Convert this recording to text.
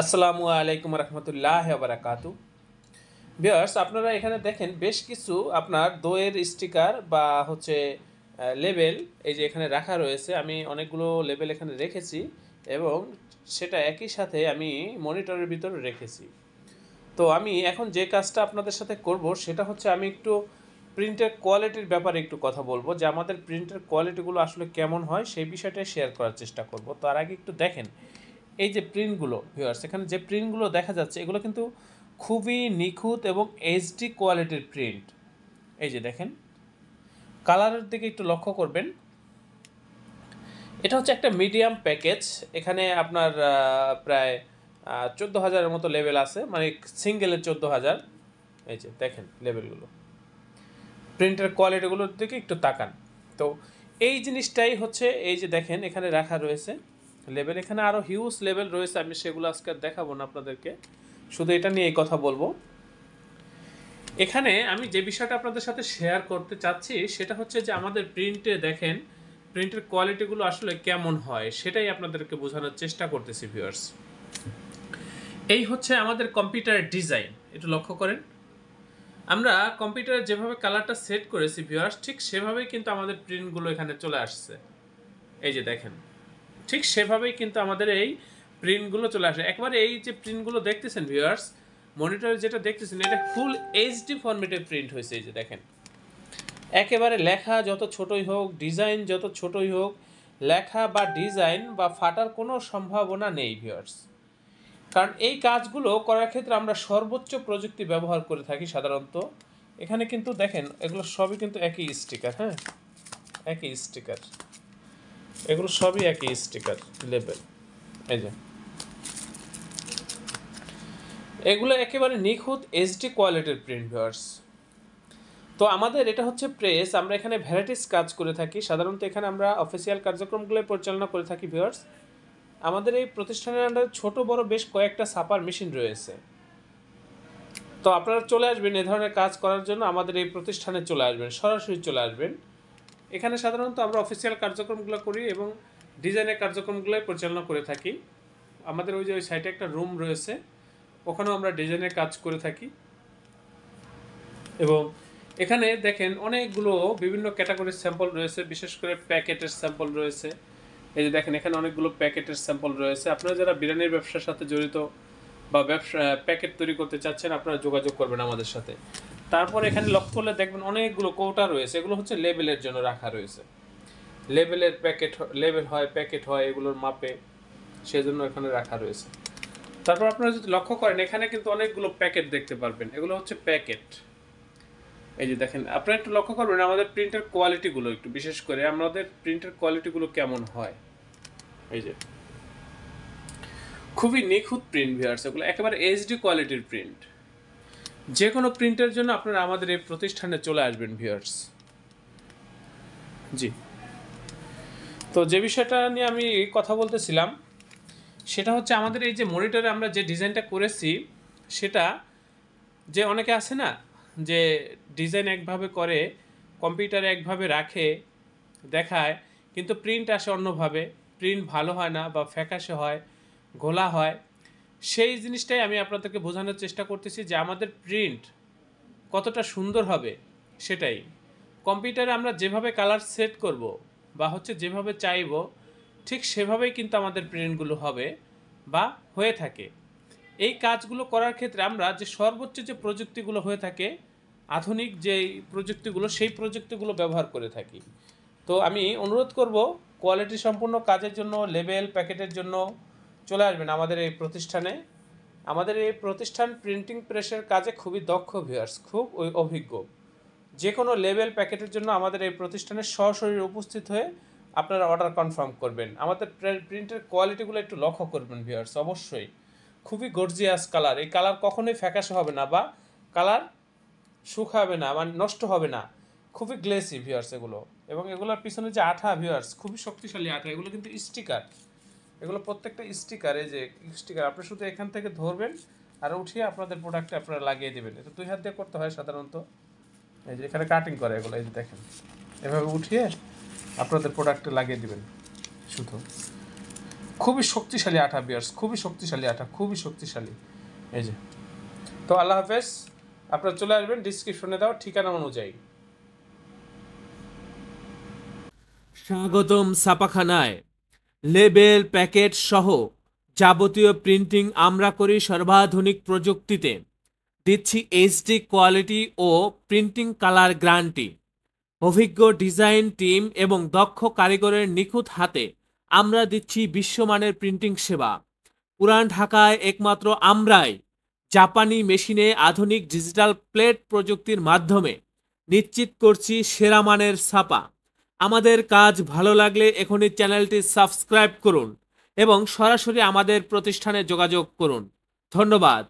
আসসালামু আলাইকুম রহমতুল্লাহ বারাকাতু। ভিউয়ার্স, আপনারা এখানে দেখেন বেশ কিছু আপনার দইয়ের স্টিকার বা হচ্ছে লেবেল এই যে এখানে রাখা রয়েছে। আমি অনেকগুলো লেবেল এখানে রেখেছি এবং সেটা একই সাথে আমি মনিটরের ভিতরে রেখেছি। তো আমি এখন যে কাজটা আপনাদের সাথে করব সেটা হচ্ছে আমি একটু প্রিন্টের কোয়ালিটির ব্যাপারে একটু কথা বলবো, যে আমাদের প্রিন্টের কোয়ালিটিগুলো আসলে কেমন হয় সেই বিষয়টাই শেয়ার করার চেষ্টা করব। তার আগে একটু দেখেন এই যে প্রিন্টগুলো ভিউয়ার্স, এখানে যে প্রিন্টগুলো দেখা যাচ্ছে এগুলো কিন্তু খুবই নিখুঁত এবং এইচডি কোয়ালিটির প্রিন্ট। এই যে দেখেন, কালারের দিকে একটু লক্ষ্য করবেন। এটা হচ্ছে একটা মিডিয়াম প্যাকেজ। এখানে আপনার প্রায় 14,000-এর মতো লেভেল আছে, মানে সিঙ্গেলের 14,000। এই যে দেখেন লেভেলগুলো, প্রিন্টের কোয়ালিটিগুলোর দিকে একটু তাকান। তো এই জিনিসটাই হচ্ছে, এই যে দেখেন এখানে রাখা রয়েছে লেভেল। এখানে আরও হিউজ লেভেল রয়েছে, আমি সেগুলো আজকে দেখাবো না আপনাদেরকে, শুধু এটা নিয়ে এই কথা বলবো। এখানে আমি যে বিষয়টা আপনাদের সাথে শেয়ার করতে চাচ্ছি সেটা হচ্ছে যে আমাদের প্রিন্টে দেখেন প্রিন্টের কোয়ালিটিগুলো আসলে কেমন হয় সেটাই আপনাদেরকে বোঝানোর চেষ্টা করতেছি ভিউয়ার্স। এই হচ্ছে আমাদের কম্পিউটারের ডিজাইন, একটু লক্ষ্য করেন। আমরা কম্পিউটারে যেভাবে কালারটা সেট করেছি ভিউয়ার্স, ঠিক সেভাবেই কিন্তু আমাদের প্রিন্টগুলো এখানে চলে আসছে। এই যে দেখেন, ঠিক সেভাবেই কিন্তু আমাদের এই প্রিন্টগুলো চলে আসে। একবারে এই যে প্রিন্টগুলো দেখতেছেন ভিউয়ার্স, মনিটরে যেটা দেখতেছেন এটা ফুল এইচডি ফরম্যাটে প্রিন্ট হয়েছে। এই যে দেখেন, একেবারে লেখা যত ছোটই হোক, ডিজাইন যত ছোটই হোক, লেখা বা ডিজাইন বা ফাটার কোনো সম্ভাবনা নেই ভিউয়ার্স। কারণ এই কাজগুলো করার ক্ষেত্রে আমরা সর্বোচ্চ প্রযুক্তি ব্যবহার করে থাকি সাধারণত। এখানে কিন্তু দেখেন এগুলো সবই কিন্তু একই স্টিকার, হ্যাঁ, একই স্টিকার, এগুলো সবই একই স্টিকার লেবেল। এই যে এগুলো একেবারে নিখুঁত এইচডি কোয়ালিটির প্রিন্ট ভিউয়ার্স। তো আমাদের এটা হচ্ছে প্রেস, আমরা এখানে ভ্যারাইটিস কাজ করে থাকি সাধারণত। এখানে আমরা অফিসিয়াল কার্যক্রমগুলো পরিচালনা করে থাকি ভিউয়ার্স। আমাদের এই প্রতিষ্ঠানের আন্ডারে ছোট বড় বেশ কয়েকটা ছাপার মেশিন রয়েছে। তো আপনারা চলে আসবেন এ ধরনের কাজ করার জন্য, আমাদের এই প্রতিষ্ঠানে চলে আসবেন, সরাসরি চলে আসবেন। এখানে সাধারণত আমরা অফিসিয়াল কার্যক্রমগুলো করি এবং ডিজাইনের কার্যক্রমগুলোই পরিচালনা করে থাকি। আমাদের ওই যে ওই সাইটে একটা রুম রয়েছে, ওখানেও আমরা ডিজাইনের কাজ করে থাকি। এবং এখানে দেখেন অনেকগুলো বিভিন্ন ক্যাটাগরির স্যাম্পল রয়েছে, বিশেষ করে প্যাকেটের স্যাম্পল রয়েছে। এই যে দেখেন এখানে অনেকগুলো প্যাকেটের স্যাম্পল রয়েছে। আপনারা যারা বিরিয়ানির ব্যবসার সাথে জড়িত বা ব্যবসা প্যাকেট তৈরি করতে চাচ্ছেন, আপনারা যোগাযোগ করবেন আমাদের সাথে। তারপর এখানে লক্ষ্য করলে দেখবেন অনেকগুলো কৌটা রয়েছে, এগুলো হচ্ছে লেবেলের জন্য রাখা রয়েছে। লেবেলের প্যাকেট, লেবেল হয়, প্যাকেট হয় এগুলোর মাপে, সেজন্য এখানে রাখা রয়েছে। তারপর আপনারা যদি লক্ষ্য করেন এখানে কিন্তু অনেকগুলো প্যাকেট দেখতে পারবেন, এগুলো হচ্ছে প্যাকেট। এই যে দেখেন, আপনারা একটু লক্ষ্য করবেন আমাদের প্রিন্টের কোয়ালিটিগুলো, একটু বিশেষ করে আমাদের প্রিন্টের কোয়ালিটিগুলো কেমন হয়। এই যে খুবই নিখুঁত প্রিন্ট ভিউয়ার্স, এগুলো একেবারে এইচডি কোয়ালিটির প্রিন্ট। যে কোনো প্রিন্টের জন্য আপনারা আমাদের এই প্রতিষ্ঠানে চলে আসবেন ভিউয়ার্স। জি, তো যে বিষয়টা নিয়ে আমি কথা বলতেছিলাম সেটা হচ্ছে আমাদের এই যে মনিটরে আমরা যে ডিজাইনটা করেছি সেটা, যে অনেকে আছে না যে ডিজাইন একভাবে করে, কম্পিউটারে একভাবে রাখে দেখায়, কিন্তু প্রিন্ট আসে অন্যভাবে, প্রিন্ট ভালো হয় না বা ফ্যাকাশে হয়, ঘোলা হয়। সেই জিনিসটাই আমি আপনাদেরকে বোঝানোর চেষ্টা করতেছি যে আমাদের প্রিন্ট কতটা সুন্দর হবে সেটাই। কম্পিউটারে আমরা যেভাবে কালার সেট করব বা হচ্ছে যেভাবে চাইব, ঠিক সেভাবেই কিন্তু আমাদের প্রিন্টগুলো হবে বা হয়ে থাকে। এই কাজগুলো করার ক্ষেত্রে আমরা যে সর্বোচ্চ যে প্রযুক্তিগুলো হয়ে থাকে, আধুনিক যেই প্রযুক্তিগুলো, সেই প্রযুক্তিগুলো ব্যবহার করে থাকি। তো আমি অনুরোধ করব কোয়ালিটি সম্পূর্ণ কাজের জন্য, লেবেল প্যাকেটের জন্য চলে আসবেন আমাদের এই প্রতিষ্ঠানে। আমাদের এই প্রতিষ্ঠান প্রিন্টিং প্রেসের কাজে খুবই দক্ষ ভিউয়ার্স, খুব অভিজ্ঞ। যে কোনো লেবেল প্যাকেটের জন্য আমাদের এই প্রতিষ্ঠানে সরাসরি উপস্থিত হয়ে আপনারা অর্ডার কনফার্ম করবেন। আমাদের প্রিন্টের কোয়ালিটিগুলো একটু লক্ষ্য করবেন ভিউয়ার্স, অবশ্যই খুবই গর্জিয়াস কালার। এই কালার কখনোই ফ্যাকাশে হবে না বা কালার শুকাবে না, মানে নষ্ট হবে না, খুবই গ্লেসি ভিউয়ার্স এগুলো। এবং এগুলোর পিছনে যে আঠা ভিউয়ার্স, খুবই শক্তিশালী আঠা, এগুলো কিন্তু স্টিকার, এগুলো প্রত্যেকটা স্টিকার। এই যে স্টিকার আপনি শুধু এখান থেকে ধরবেন আর উঠিয়ে আপনাদের প্রোডাক্টে আপনারা লাগিয়ে দেবেন। এটা 2 হাত দিয়ে করতে হয় সাধারণত। এই যে এখানে কাটিং করে এগুলো, এই যে দেখেন এভাবে উঠিয়ে আপনাদের প্রোডাক্টে লাগিয়ে দিবেন শুধু। খুবই শক্তিশালী আঠা বিয়ার্স, খুবই শক্তিশালী আঠা, খুবই শক্তিশালী। এই যে, তো আল্লাহ হাফেজ, আপনারা চলে আসবেন ডিসক্রিপশনে দেওয়া ঠিকানা অনুযায়ী। স্বাগতম ছাপাখানায়। লেবেল, প্যাকেট সহ যাবতীয় প্রিন্টিং আমরা করি সর্বাধুনিক প্রযুক্তিতে। দিচ্ছি এইচডি কোয়ালিটি ও প্রিন্টিং কালার গ্যারান্টি। অভিজ্ঞ ডিজাইন টিম এবং দক্ষ কারিগরের নিখুঁত হাতে আমরা দিচ্ছি বিশ্বমানের প্রিন্টিং সেবা। পুরান ঢাকায় একমাত্র আমরাই জাপানি মেশিনে আধুনিক ডিজিটাল প্লেট প্রযুক্তির মাধ্যমে নিশ্চিত করছি সেরা মানের ছাপা। আমাদের কাজ ভালো লাগলে এখনই চ্যানেলটি সাবস্ক্রাইব করুন এবং সরাসরি আমাদের প্রতিষ্ঠানে যোগাযোগ করুন। ধন্যবাদ।